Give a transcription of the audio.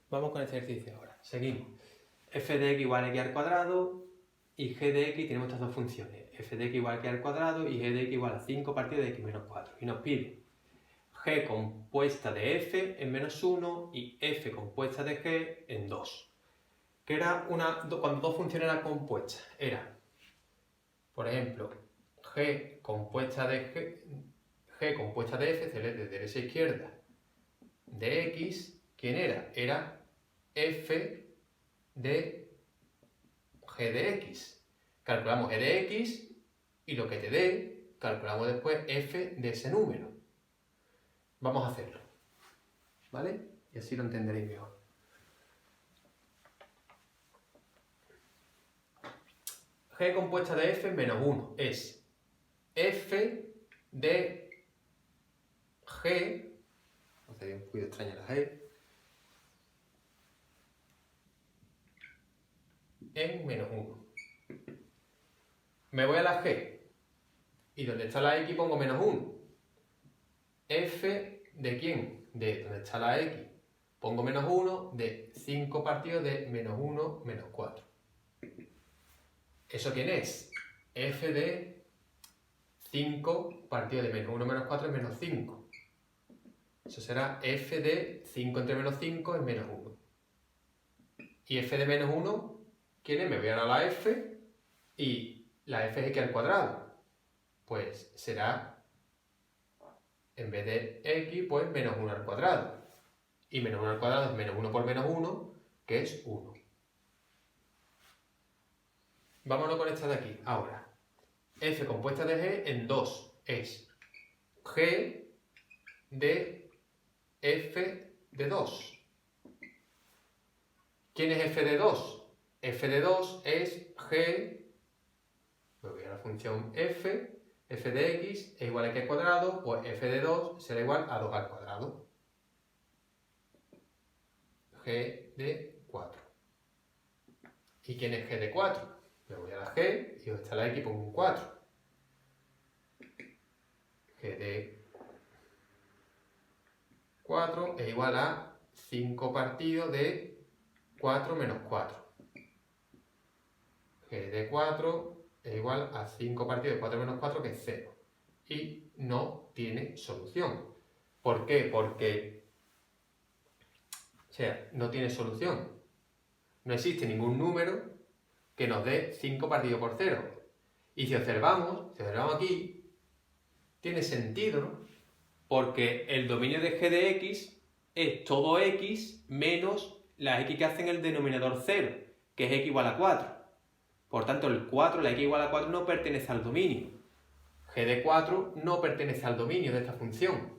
Vamos con este ejercicio ahora. Seguimos. F de x igual a x al cuadrado y g de x tenemos estas dos funciones. F de x igual a x al cuadrado y g de x igual a 5 partido de x menos 4. Y nos pide g compuesta de f en menos 1 y f compuesta de g en 2. Que era cuando dos funciones eran compuestas. Era, por ejemplo, g compuesta de f, de derecha a izquierda, de x. ¿Quién era? Era f de g de x. Calculamos g de x y lo que te dé, calculamos después f de ese número. Vamos a hacerlo, ¿vale? Y así lo entenderéis mejor. G compuesta de f menos 1 es f de g, no sé, un poquito extraña la g, en menos 1. Me voy a la g y donde está la x pongo menos 1. F de quién? De donde está la x pongo menos 1 de 5 partido de menos 1 menos 4. ¿Eso quién es? F de 5 partido de menos 1 menos 4 es menos 5. Eso será f de 5 entre menos 5 es menos 1. ¿Y f de menos 1? ¿Quién es? Me voy a la f y la f es x al cuadrado. Pues será, en vez de x, pues menos 1 al cuadrado. Y menos 1 al cuadrado es menos 1 por menos 1, que es 1. Vámonos con esta de aquí. Ahora, f compuesta de g en 2 es g de f de 2. ¿Quién es f de 2? F de 2 es g, me voy a la función f de x es igual a x al cuadrado, pues f de 2 será igual a 2 al cuadrado. G de 4. ¿Y quién es g de 4? Me voy a la g y donde está la x pongo un 4. G de 4 es igual a 5 partido de 4 menos 4. G de 4 es igual a 5 partido de 4 menos 4, que es 0. Y no tiene solución. ¿Por qué? Porque, no tiene solución. No existe ningún número que nos dé 5 partido por 0. Y si observamos aquí, tiene sentido, ¿no? Porque el dominio de g de x es todo x menos la x que hace en el denominador 0, que es x igual a 4. Por tanto, el 4, la x igual a 4, no pertenece al dominio. G de 4 no pertenece al dominio de esta función.